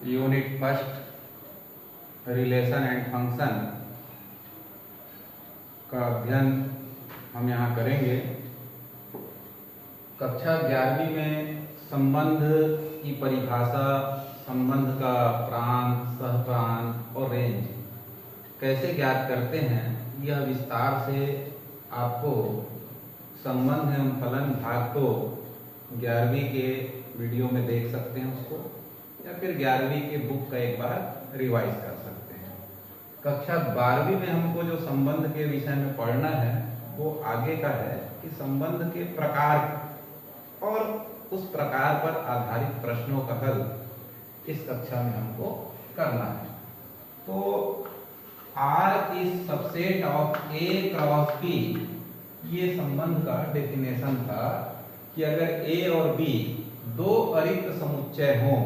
Unit first relation and function का अध्ययन हम यहाँ करेंगे। कक्षा 11वीं में संबंध की परिभाषा, संबंध का प्रांत, सहप्रांत और रेंज कैसे ज्ञात करते हैं, यह विस्तार से आपको संबंध एवं फलन भाग तो 11वीं के वीडियो में देख सकते हैं उसको, या फिर 11वीं के बुक का एक बार रिवाइज कर सकते हैं। कक्षा 12वीं में हमको जो संबंध के विषय में पढ़ना है वो आगे का है कि संबंध के प्रकार और उस प्रकार पर आधारित प्रश्नों का हल इस कक्षा में हमको करना है। तो R is subset of A cross B, ये संबंध का डेफिनेशन था कि अगर A और B दो अरिक्त समुच्चय हों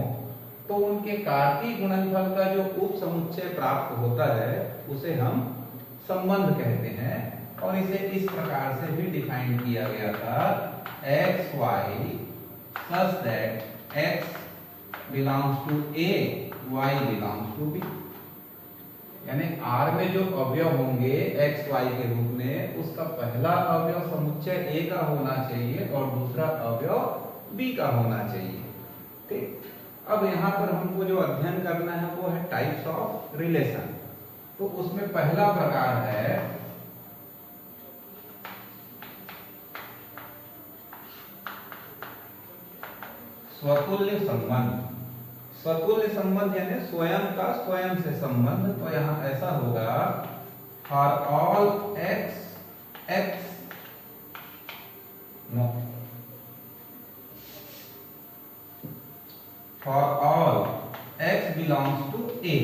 तो उनके कार्तीय गुणनफल का जो उप समुच्चय प्राप्त होता है उसे हम संबंध कहते हैं। और इसे इस प्रकार से भी डिफाइन किया गया था, x y such that x belongs to A, y belongs to B। यानी R में जो अवयव होंगे x y के रूप में, उसका पहला अवयव समुच्चय A का होना चाहिए और दूसरा अवयव B का होना चाहिए। ठीक, अब यहाँ पर हमको जो अध्ययन करना है वो है टाइप्स ऑफ रिलेशन। तो उसमें पहला प्रकार है स्वतुल्य संबंध। स्वतुल्य संबंध यानी स्वयं का स्वयं से संबंध। तो यहाँ ऐसा होगा, for all x belongs to A,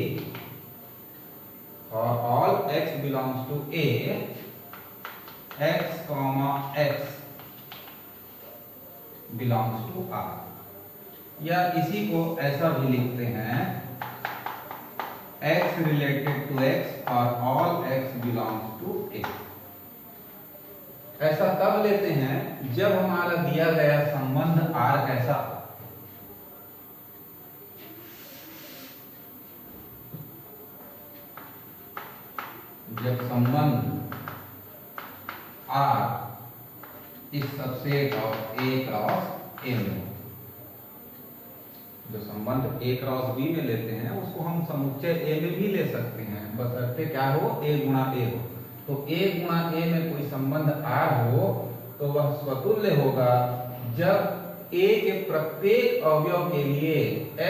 for all x belongs to A, x comma x belongs to R। या इसी को ऐसा भी लिखते हैं, x related to x और all x belongs to A। ऐसा तब लेते हैं जब हमारा दिया गया संबंध R कैसा हो। जब संबंध R इस subset of A cross A में, जो संबंध A क्रॉस B में लेते हैं उसको हम समुच्चय A में भी ले सकते हैं, बशर्ते क्या हो, A गुणा A हो। तो A गुणा A में कोई संबंध R हो तो वह स्वतुल्य होगा जब A के प्रत्येक अवयव के लिए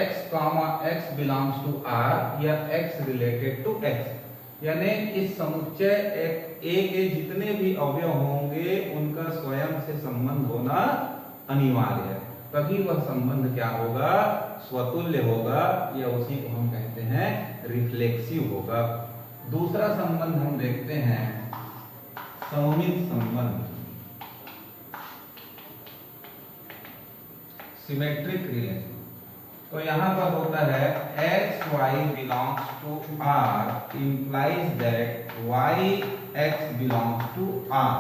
x comma x belongs to R या x रिलेटेड टू x, यानी इस समुच्चय A के जितने भी अवयव होंगे उनका स्वयं से संबंध होना अनिवार्य है, तभी वह संबंध क्या होगा, स्वतुल्य होगा, या उसी को हम कहते हैं रिफ्लेक्सिव होगा। दूसरा संबंध हम देखते हैं सममित संबंध, सिमेट्रिक रिलेशन। तो यहाँ पर होता है x y belongs to R implies that y x belongs to R,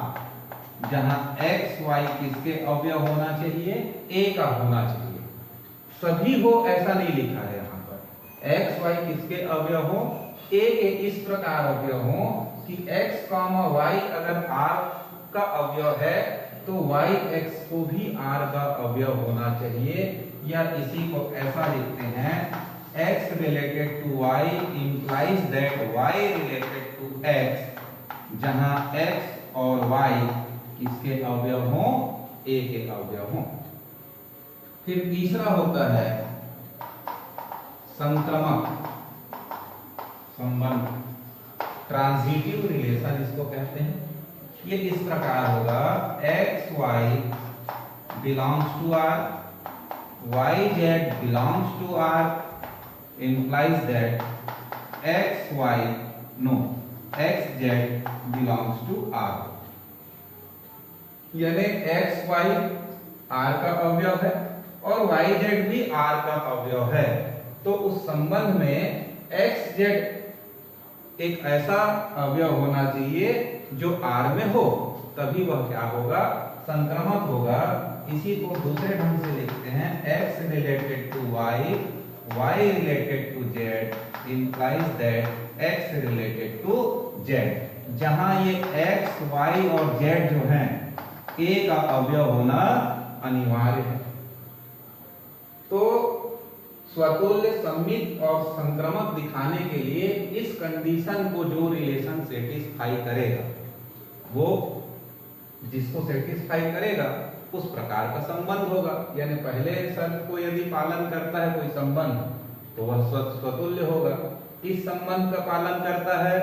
जहां x y किसके अवयव होना चाहिए, A का होना चाहिए। सभी हो ऐसा नहीं लिखा है यहाँ पर, x y किसके अवयव हो, A के इस प्रकार अवयव हो कि x कामा y अगर R का अवयव है तो y x को भी R का अवयव होना चाहिए। या इसी को ऐसा लिखते हैं, x related to y implies that y related to x, जहां x और y किसके अवयव हों, A के अवयव हों। फिर तीसरा होता है संक्रामक संबंध, ट्रांजिटिव रिलेशन इसको कहते हैं। ये इस प्रकार होगा, x y belongs to R, y z belongs to R implies that x z belongs to R, यानी x y R का अवयव है और y z भी R का अवयव है। तो उस संबंध में x z एक ऐसा अवयव होना चाहिए जो R में हो, तभी वह क्या होगा, संक्रामक होगा। इसी को दूसरे ढंग से लिखते हैं, x related to y y related to z implies that x related to z, जहां ये x, y और z जो हैं a का अवयव होना अनिवार्य है। तो स्वतुल्य, सममित और संक्रमक दिखाने के लिए इस कंडीशन को जो रिलेशन सेटिस्फाई करेगा, वो जिसको सेटिस्फाई करेगा उस प्रकार का संबंध होगा। यानी पहले शर्त को यदि पालन करता है कोई संबंध तो वह स्वतुल्य होगा, इस संबंध का पालन करता है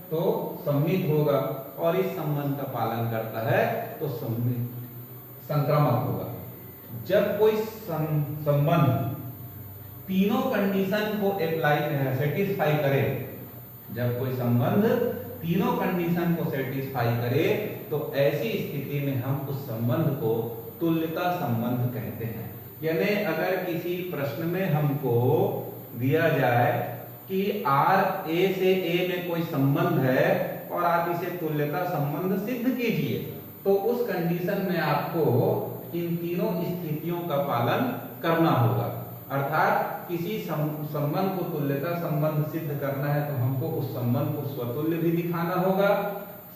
तो सममित होगा, और इस संबंध का पालन करता है तो संक्रामक होगा। जब कोई संबंध तीनों कंडीशन को अप्लाई सेटिस्फाई करे, जब कोई संबंध तीनों कंडीशन को सेटिस्फाई करे तो ऐसी स्थिति में हम उस संबंध को तुल्यता संबंध कहते हैं। यानी अगर किसी प्रश्न में हमको दिया जाए कि R A से A में कोई संबंध है और आप इसे तुल्यता संबंध सिद्ध कीजिए, तो उस कंडीशन में आपको इन तीनों स्थितियों का पालन करना होगा। अर्थात किसी संबंध को तुल्यता संबंध सिद्ध करना है तो हमको उस संबंध को स्वतुल्य भी दिखाना होगा,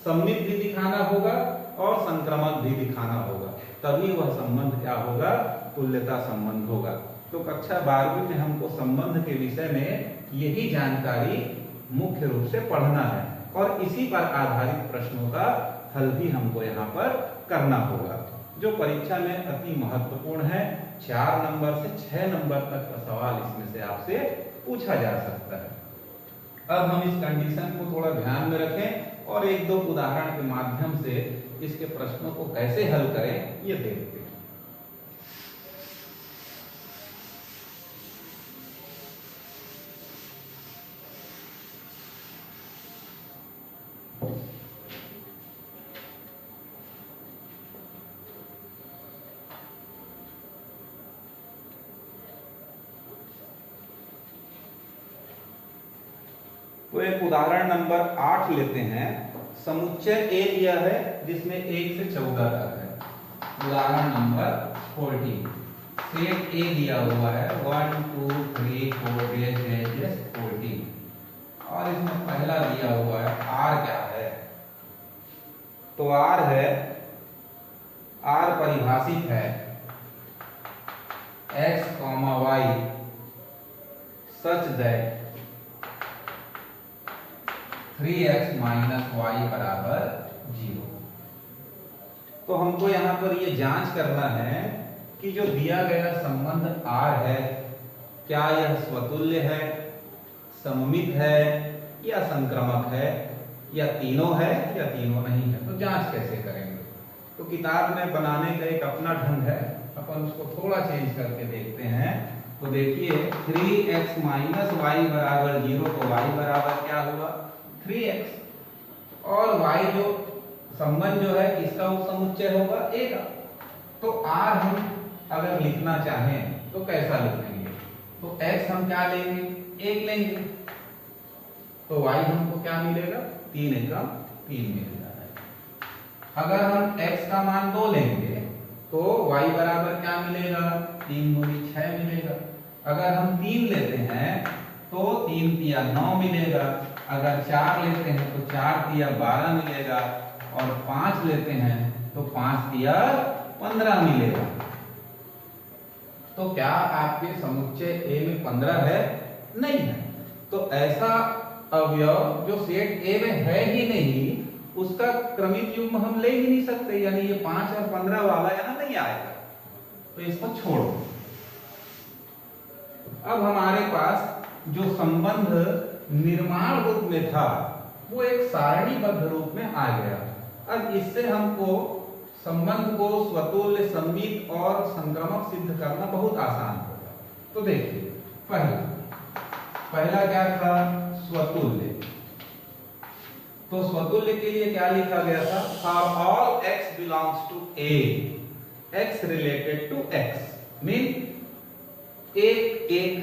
सममित भी दिखाना होगा और संक्रामक भी दिखाना होगा, तभी वह संबंध क्या होगा, तुल्यता संबंध होगा। तो कक्षा 12वीं में हमको संबंध के विषय में यही जानकारी मुख्य रूप से पढ़ना है और इसी पर आधारित प्रश्नों का हल भी हमको यहाँ पर करना होगा, जो परीक्षा में अति महत्वपूर्ण है। 4 नंबर से 6 नंबर तक का सवाल इसमें से आपसे पूछा जा सकता है। अब हम इस कंडीशन को थोड़ा ध्यान में रखें और एक दो उदाहरण के माध्यम से इसके प्रश्नों को कैसे हल करें ये देखते हैं। तो एक उदाहरण नंबर 8 लेते हैं। समुच्चय A दिया है जिसमें 1 से 14 तक है। उदाहरण नंबर 14, सेट A दिया हुआ है 1 2 3 4 14 और इसमें पहला दिया हुआ है R क्या है, तो R है, R परिभाषित है x, y such that 3x minus y बराबर 0। तो हमको यहाँ पर ये जांच करना है कि जो दिया गया संबंध R है क्या यह स्वतुल्य है, सममित है या संक्रामक है, या तीनों है या तीनों नहीं है। तो जांच कैसे करेंगे, तो किताब में बनाने का एक अपना ढंग है, अपन उसको थोड़ा चेंज करके देखते हैं। तो देखिए 3x माइनस y बराबर 0, तो y बराबर क्या हुआ 3x, और y जो संबंध जो है किसका उपसमुच्चय होगा a का। तो r हम अगर लिखना चाहें तो कैसा लिखेंगे, तो x हम क्या लेंगे 1 लेंगे, तो y हमको क्या मिलेगा 3 एकम 3 मिलेगा। अगर हम x का मान 2 लेंगे तो y बराबर क्या मिलेगा 3 दूनी 6 मिलेगा। अगर हम 3 लेते हैं तो 3 तिया 9 मिलेगा। अगर 4 लेते हैं तो 4 तिया 12 मिलेगा, और 5 लेते हैं तो 5 तिया 15 मिलेगा। तो क्या आपके समुच्चय A में 15 है? नहीं है। तो ऐसा अवयव जो सेट A में है ही नहीं, उसका क्रमिक युग्म हम ले ही नहीं सकते, यानी ये 5 और 15 वाला यहाँ नहीं आएगा, तो इसको छोड़ो। अब हमारे पास जो संबंध निर्माण रूप में था वो एक सारणीबद्ध रूप में आ गया। अब इससे हमको संबंध को स्वतुल्य, सममित और संक्रामक सिद्ध करना बहुत आसान होगा। तो देखिए पहला क्या था स्वतुल्य। तो स्वतुल्य के लिए क्या लिखा गया था, for all x belongs to A, x related to x mean 1 1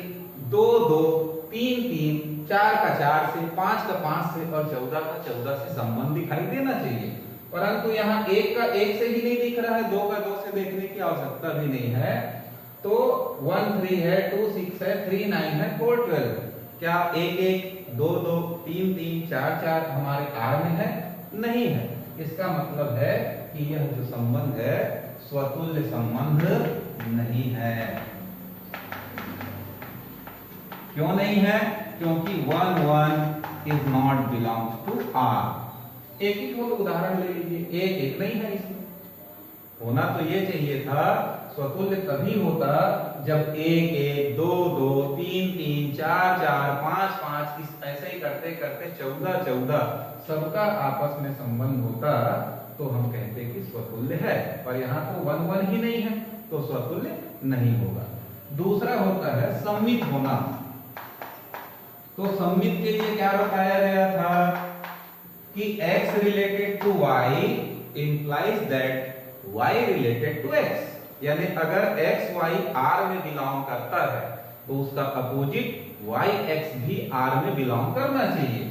2 2 3 3 4 का 4 से 5 का 5 से और 14 का 14 से संबंध दिखाई देना चाहिए। परंतु यहाँ 1 का 1 से ही नहीं दिख रहा है, 2 का 2 से देखने की आवश्यकता भी नहीं है। तो 1 3 है, 2 6 है, 3 9 है, 4 12 है। क्या 1 1 2 2 3 3 4 4 हमारे R में है? नहीं है। इसका मतलब है कि यह जो संबंध है स्वतुल्य संबंध नहीं है। क्यों नहीं है? क्योंकि 1 1 is not belongs to R। एक ही को उदाहरण ले लीजिए, 1 1 नहीं है इसमें। होना तो ये चाहिए था, स्वतुल्य तभी होता जब 1 1 2 2 3 3 4 4 5 5 इस ऐसे ही करते करते 14 14 सबका आपस में संबंध होता तो हम कहते कि स्वतुल्य है। पर यहाँ तो 1 1 ही नहीं है तो स्वतुल्य नहीं होगा। दूसरा होता है सममित होना। तो सममित के लिए क्या बताया गया था कि x related to y implies that y related to x। यानी अगर x y R में बिलोंग करता है तो उसका अपोजिट y x भी R में बिलोंग करना चाहिए।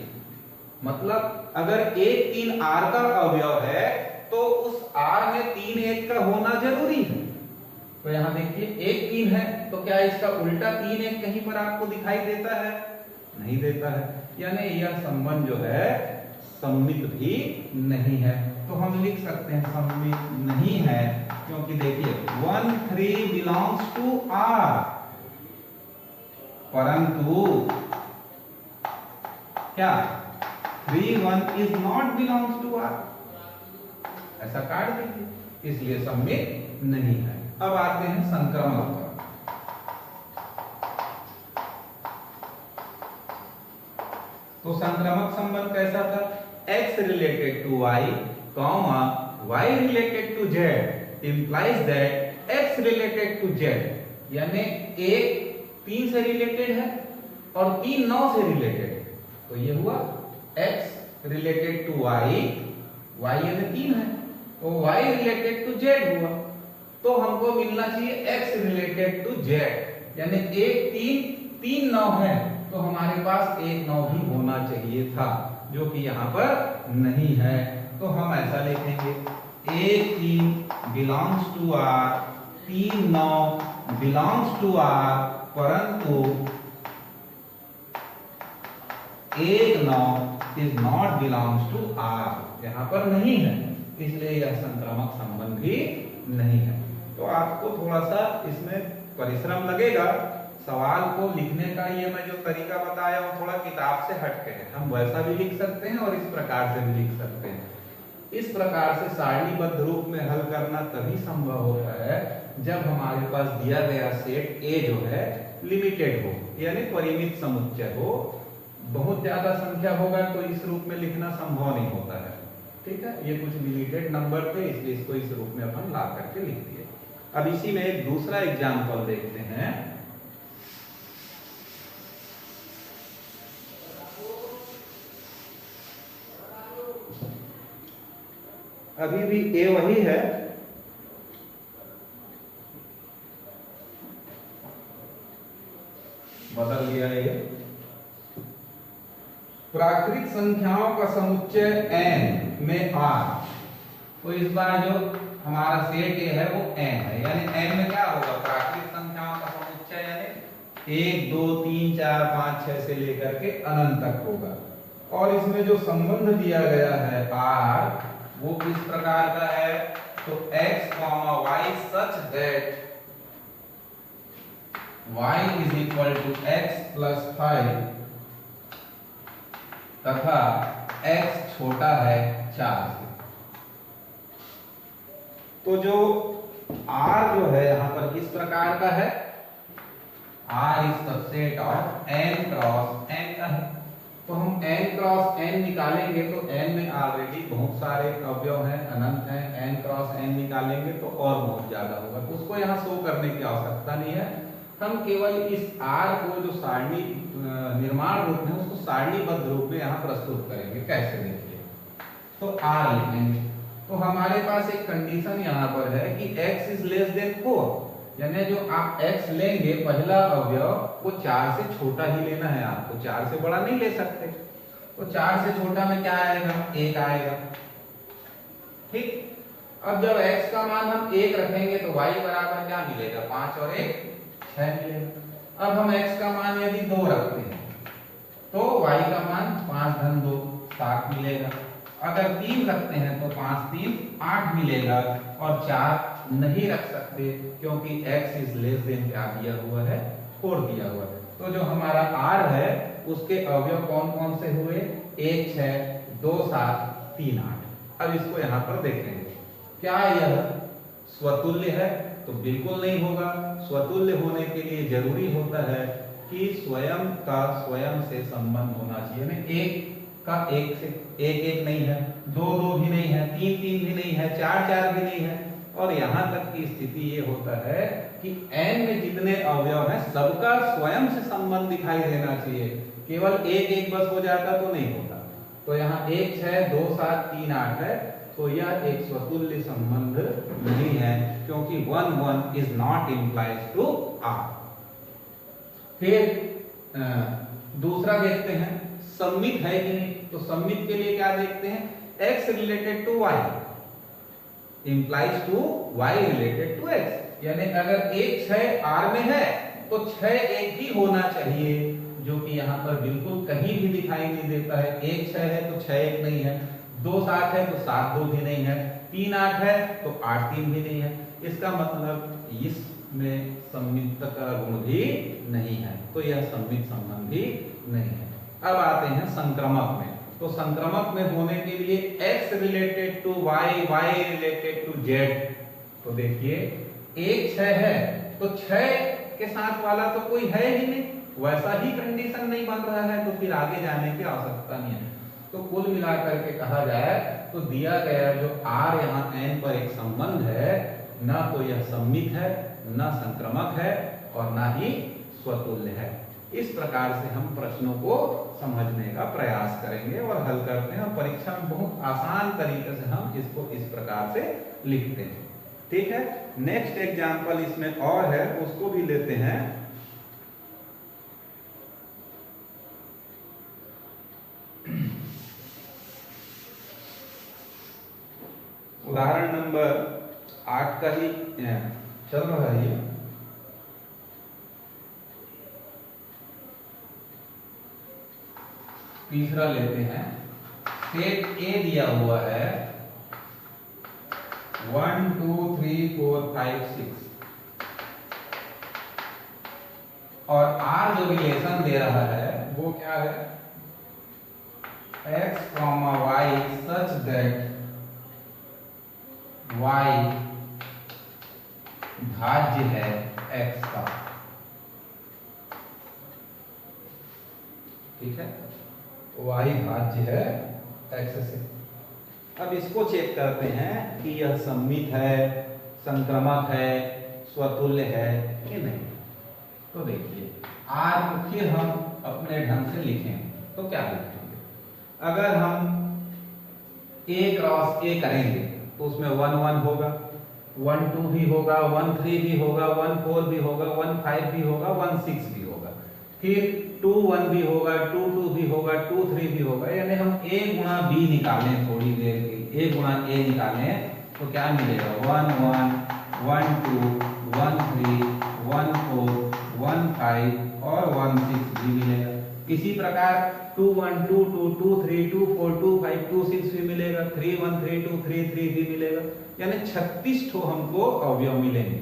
मतलब अगर 1 3 R का अवयव है तो उस R में 3 1 का होना जरूरी है। तो यहां देखिए 1 3 है तो क्या इसका उल्टा 3 1 कहीं पर आपको दिखाई देता है? नहीं देता है। यानी यह संबंध जो है सममित भी नहीं है। तो हम लिख सकते हैं सममित नहीं है, क्योंकि देखिए 1 3 बिलोंग्स टू R, परंतु क्या 3 1 is not belongs to R। ऐसा काट दीजिए, इसलिए सममित नहीं है। अब आते हैं संक्रमण पर। तो संक्रामक संबंध कैसा था? x related to y, y related to z implies that x related to z। यानी 1 3 से रिलेटेड है और 3 9 से रिलेटेड है। तो ये हुआ x related to y, y यानी 3 है, तो y रिलेटेड टू z हुआ। तो हमको मिलना चाहिए x रिलेटेड टू z। यानी 1 3 3 9 है तो हमारे पास 1 9 भी होना चाहिए था, जो कि यहाँ पर नहीं है। तो हम ऐसा लिखेंगे 1 3 belongs to R, 3 9 belongs to R, परंतु 1 9 is not belongs to R। यहाँ पर नहीं है, इसलिए यह संक्रामक संबंध भी नहीं है। तो आपको थोड़ा सा इसमें परिश्रम लगेगा। सवाल को लिखने का ये मैं जो तरीका बताया हूँ थोड़ा किताब से हटके है। हम वैसा भी लिख सकते हैं और इस प्रकार से भी लिख सकते हैं। इस प्रकार से सारणीबद्ध रूप में हल करना तभी संभव होता है जब हमारे पास दिया गया सेट A जो है लिमिटेड हो, यानी परिमित समुच्चय हो। बहुत ज्यादा संख्या होगा तो इस रूप में लिखना संभव नहीं होता है। ठीक है, ये कुछ लिमिटेड नंबर थे इसलिए इसको इस रूप में अपन ला करके लिख दिए। अब इसी में एक दूसरा एग्जाम्पल देखते हैं। अभी भी A वही है, बदल गया ये। प्राकृतिक संख्याओं का समुच्चय n में R। तो इस बार जो हमारा सेट A है वो n है, यानी n में क्या होगा? प्राकृतिक संख्याओं का समुच्चय यानी 1 2 3 4 5 6 से लेकर के अनंत तक होगा। और इसमें जो संबंध दिया गया है R वो किस प्रकार का है? तो x, y such that y is equal to x plus 5 तथा x छोटा है 4 से। तो जो R जो है यहाँ पर किस प्रकार का है? R is subset of n cross n का है। तो हम n क्रॉस n निकालेंगे तो n में ऑलरेडी बहुत सारे अवयव हैं, अनंत हैं। n क्रॉस n निकालेंगे तो और बहुत ज्यादा होगा, तो उसको यहाँ शो करने की आवश्यकता नहीं है। हम केवल इस R को जो सारणी निर्माण रूप में उसको सारणीबद्ध रूप में यहाँ प्रस्तुत करेंगे। कैसे देखिए, तो R लिखेंगे तो हमारे पास एक कंडीशन यहाँ पर है कि x इज लेस देन 4, यानी जो आप x लेंगे पहला अवयव वो 4 से छोटा ही लेना है आपको, 4 से बड़ा नहीं ले सकते। तो 4 से छोटा में क्या आएगा? 1 आएगा। ठीक, अब जब x का मान हम 1 रखेंगे तो y बराबर क्या मिलेगा, 5 और 1 6 मिलेगा। अब हम x का मान यदि 2 रखते हैं तो y का मान 5 धन 2 7 मिलेगा। अगर 3 रखते हैं तो 5 3 8 मिलेगा, और 4 नहीं रख सकते क्योंकि x इज लेस देन क्या दिया हुआ है, 4 दिया हुआ है। तो जो हमारा r है उसके अवयव कौन कौन से हुए, 1 6 2 7 3 8। अब इसको यहाँ पर देखेंगे, क्या यह स्वतुल्य है, तो बिल्कुल नहीं होगा। स्वतुल्य होने के लिए जरूरी होता है कि स्वयं का स्वयं से संबंध होना चाहिए। यानी एक का एक से एक नहीं है, 2 2 भी नहीं है, 3 3 भी नहीं है, 4 4 भी नहीं है। और यहाँ तक की स्थिति ये होता है कि n में जितने अवयव हैं सबका स्वयं से संबंध दिखाई देना चाहिए। केवल एक एक बस हो जाता तो नहीं होता। तो यहाँ 1 6 2 7 3 8 है, तो यह एक स्वतुल्य संबंध नहीं है, क्योंकि 1 1 is not implies to r। फिर दूसरा देखते हैं, सममित है कि नहीं। तो सममित के लिए क्या देखते हैं, x related to y implies to y related to x। यानी अगर 1 6 r में है तो 6 1 ही होना चाहिए, जो कि यहाँ पर बिल्कुल कहीं भी दिखाई नहीं देता है। 1 6 है तो 6 1 नहीं है, 2 7 है तो 7 2 भी नहीं है, 3 8 है तो 8 3 भी नहीं है। इसका मतलब इसमें सममित का गुण भी नहीं है, तो यह सममित संबंध भी नहीं है। अब आते हैं संक्रमक में। तो संक्रमक में होने के लिए x related to y, y related to z। तो देखिए 1 6 है तो 6 के साथ वाला तो कोई है ही नहीं, वैसा ही कंडीशन नहीं बन रहा है, तो फिर आगे जाने की आवश्यकता नहीं है। तो कुल मिलाकर के कहा जाए तो दिया गया जो r यहाँ n पर एक संबंध है, ना तो यह सममित है, ना संक्रमक है, और ना ही स्वतुल्य है। इस प्रकार से हम प्रश्नों को समझने का प्रयास करेंगे और हल करते हैं, और परीक्षा में बहुत आसान तरीके से हम इसको इस प्रकार से लिखते हैं। ठीक है, नेक्स्ट एग्जांपल इसमें और है, उसको भी लेते हैं। उदाहरण नंबर 8 का ही चल रहा है ये। तीसरा लेते हैं, सेट A दिया हुआ है 1 2 3 4 5 6, और R जो रिलेशन दे रहा है वो क्या है, x, y such that y भाज्य है x का। ठीक है, y भाज्य है x से। अब इसको चेक करते हैं कि यह सममित है, संक्रमक है, स्वतुल्य है कि नहीं। तो देखिए r को फिर हम अपने ढंग से लिखें तो क्या लिखेंगे, अगर हम a क्रॉस a करेंगे तो उसमें 1 1 होगा, 1 2 भी होगा, 1 3 भी होगा, 1 4 भी होगा, 1 5 भी होगा, 1 6 भी होगा, फिर 2 1 भी होगा, 2 2 भी होगा, 2 3 भी होगा। यानी हम a गुणा b निकालें, थोड़ी देर के a गुणा a निकालें तो क्या मिलेगा, 1 1 1 2 1 3 1 4 1 5 और 1 6 भी मिलेगा। इसी प्रकार 2 1 2 2 2 3 2 4 2 5 2 6 भी मिलेगा, 3 1 3 2 3 3 भी मिलेगा। यानी 36 ठो हमको अवयव मिलेंगे।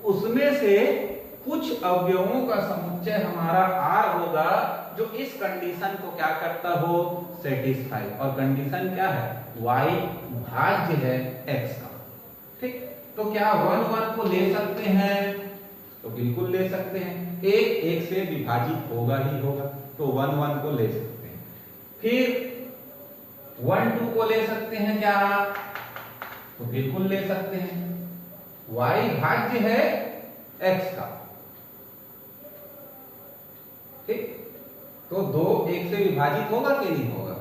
उसमें से कुछ अवयवों का समुच्चय हमारा R होगा जो इस कंडीशन को क्या करता हो, सेटिस्फाई। और कंडीशन क्या है, y भाज्य है x का। ठीक, तो क्या 1 1 को ले सकते हैं, तो बिल्कुल ले सकते हैं। एक एक से विभाजित होगा ही होगा, तो 1 1 को ले सकते हैं। फिर 1 2 को ले सकते हैं क्या, तो बिल्कुल ले सकते हैं। y भाज्य है x का। ठीक, तो 2 1 से विभाजित होगा कि नहीं होगा,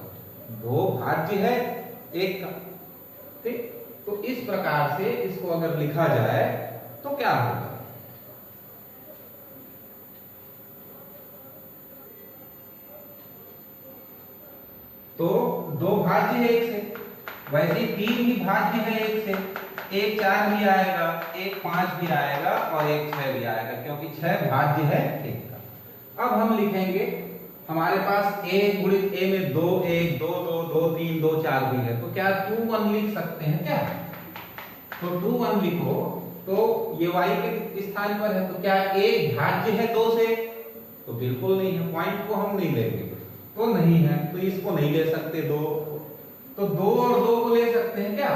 2 भाज्य है 1 का। ठीक, तो इस प्रकार से इसको अगर लिखा जाए तो क्या होगा, तो 2 भाज्य है 1 से, वैसे 3 भी भाज्य है 1 से। एक 4 भी आएगा, एक 5 भी आएगा और एक 6 भी आएगा, क्योंकि 6 भाज्य है 1 का। अब हम लिखेंगे, हमारे पास a गुणित a में 2 1 2 2 2 3 2 4 भी है, तो क्या 2 1 लिख सकते हैं क्या? तो 2 1 लिखो, तो ये y के स्थान पर है, तो क्या 1 भाज्य है 2 से? तो बिल्कुल नहीं है, पॉइंट को हम नहीं लेंगे, तो नहीं है, तो इसको नहीं ले सकते 2। तो 2 और 2 को ले सकते हैं क्या?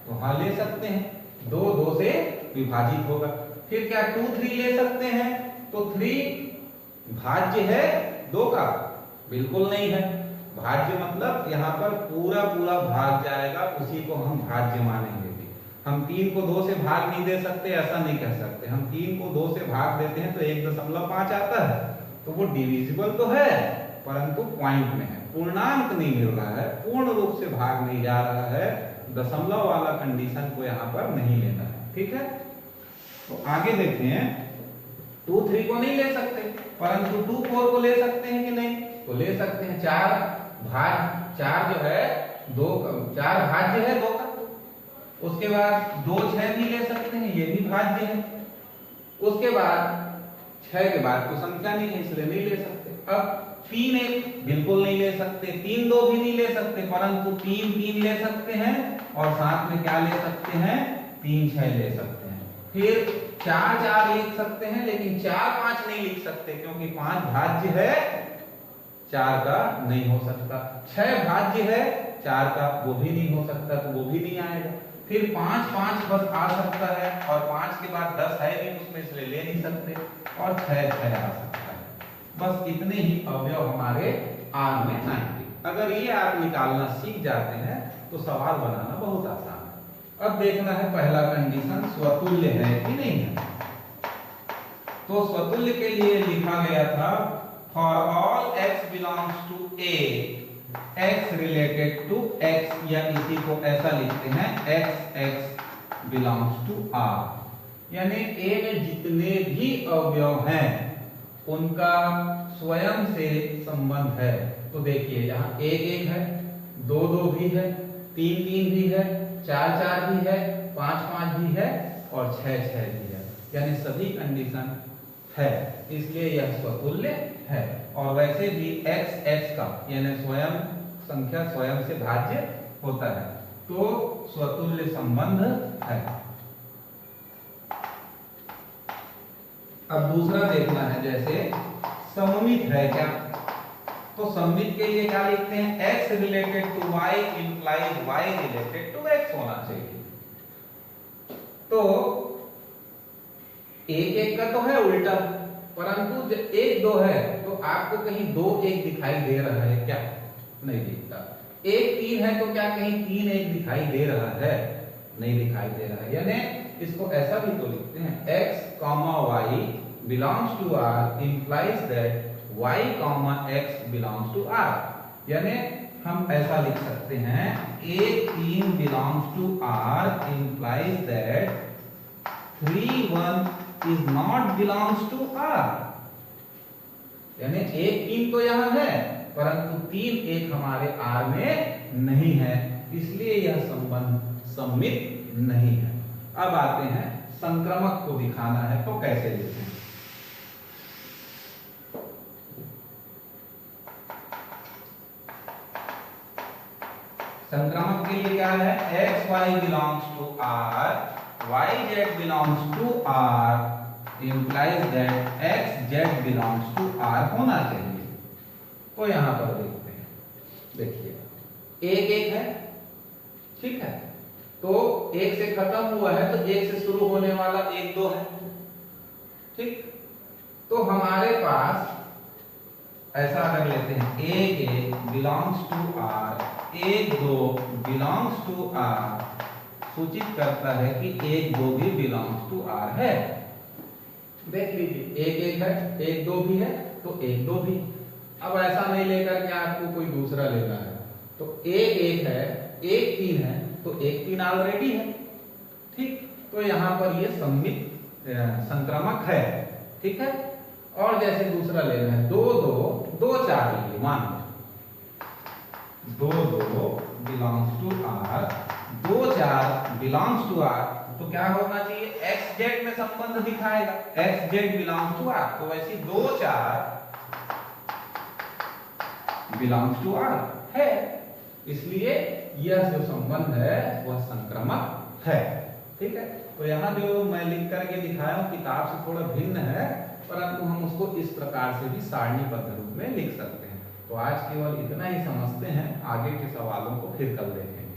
तो हाँ ले सकते हैं, 2 2 से विभाजित होगा। फिर क्या 2 3 ले सकते हैं? तो 3 भाज्य है 2 का? बिल्कुल नहीं है, भाज्य मतलब यहाँ पर पूरा पूरा भाग जाएगा, उसी को हम भाज्य मानेंगे। हम 3 को 2 से भाग नहीं दे सकते, ऐसा नहीं कह सकते। हम 3 को 2 से भाग देते हैं तो 1.5 आता है, तो वो डिविजिबल तो है परंतु पॉइंट में है, पूर्णांक नहीं मिल रहा है, पूर्ण रूप से भाग नहीं जा रहा है, दशमलव वाला कंडीशन को यहाँ पर नहीं लेना है। ठीक है, तो आगे देखते हैं। 2 3 को नहीं ले सकते, परंतु 2 4 को ले सकते हैं कि नहीं? तो ले सकते हैं। 4 जो है 2 4 भाज्य है 2 का। उसके बाद 2 6 भी ले सकते हैं, ये भी भाज्य है। उसके बाद 6 के बाद कोई संख्या नहीं है, इसलिए नहीं ले सकते। अब 3 1 बिल्कुल नहीं ले सकते, 3 2 भी नहीं ले सकते, परंतु 3 3 ले सकते हैं और साथ में क्या ले सकते हैं? 3 6 ले सकते हैं। फिर 4 4 लिख सकते हैं, लेकिन 4 5 नहीं लिख सकते, क्योंकि 5 भाज्य है 4 का, नहीं हो सकता। 6 भाज्य है 4 का, वो भी नहीं हो सकता, तो वो भी नहीं आएगा। फिर 5 5 बस आ सकता है, और 5 के बाद 10 है भी उसमें, इसलिए ले नहीं सकते, और 6 6 आ सकता है। बस इतने ही अवयव हमारे आर में आएंगे। अगर ये आप निकालना सीख जाते हैं तो सवाल बनाना बहुत आसान है। अब देखना है पहला कंडीशन स्वतुल्य है कि नहीं है। तो स्वतुल्य के लिए लिखा गया था for all x belongs to a, x related to x, या इसी को ऐसा लिखते हैं x बिलोंग्स टू r, यानी a में जितने भी अवयव हैं उनका स्वयं से संबंध है। तो देखिए यहाँ 1 1 है, 2 2 भी है, 3 3 भी है, 4 4 भी है, 5 5 भी है और 6 6 भी है, यानी सभी कंडीशन है, इसलिए यह स्वतुल्य है। और वैसे भी x का यानी स्वयं संख्या स्वयं से भाज्य होता है, तो स्वतुल्य संबंध है। अब दूसरा देखना है, जैसे सममित है क्या? तो सममित के लिए क्या लिखते हैं? x related to y implies y related to x होना चाहिए। तो 1 1 का तो है उल्टा, परंतु जब 1 2 है तो आपको कहीं 2 1 दिखाई दे रहा है क्या? नहीं दिखता। 1 3 है तो क्या कहीं 3 1 दिखाई दे रहा है? नहीं दिखाई दे रहा है। यानी इसको ऐसा भी तो लिखते हैं x, y belongs to r implies that y, x belongs to r, यानी हम ऐसा लिख सकते हैं 1 3 belongs to r implies that 3 1 is not belongs to r, यानी 1 3 तो यहाँ है परंतु 3 1 हमारे r में नहीं है, इसलिए यह संबंध सम्मित नहीं है। अब आते हैं संक्रमक को दिखाना है, तो कैसे लिखें? संक्रमक के लिए क्या है? x y belongs to r, y z belongs to r implies that x z belongs to r होना चाहिए। तो यहां पर देखते हैं, देखिए 1 1 है, ठीक है, तो 1 से खत्म हुआ है तो 1 से शुरू होने वाला 1 2 है, ठीक। तो हमारे पास ऐसा कर लेते हैं 1 1 belongs to r, 1 2 belongs to r, सूचित करता है कि 1 2 भी बिलोंग्स टू r है। देख लीजिए 1 1 है, 1 2 भी है तो 1 2 भी। अब ऐसा नहीं लेकर के आपको कोई दूसरा लेना है, तो 1 1 है, 1 3 है तो 1 3 ऑलरेडी है, ठीक। तो यहाँ पर ये सम्मित संक्रमक है, ठीक है। और जैसे दूसरा लेना है 2 2 2 4 लीजिए, मान 2 2 belongs to r, 2 4 belongs to r, तो क्या होना चाहिए, एक्स जेड में संबंध दिखाएगा, X Z belongs to R. तो वैसे 2 4 बिलोंग्स टू आर है, इसलिए यह जो संबंध है वह संक्रमक है। ठीक है, तो यहाँ जो मैं लिख करके दिखाया हूँ किताब से थोड़ा भिन्न है, परंतु हम उसको इस प्रकार से भी सारणीबद्ध रूप में लिख सकते हैं। तो आज केवल इतना ही समझते हैं, आगे के सवालों को फिर कल देखेंगे।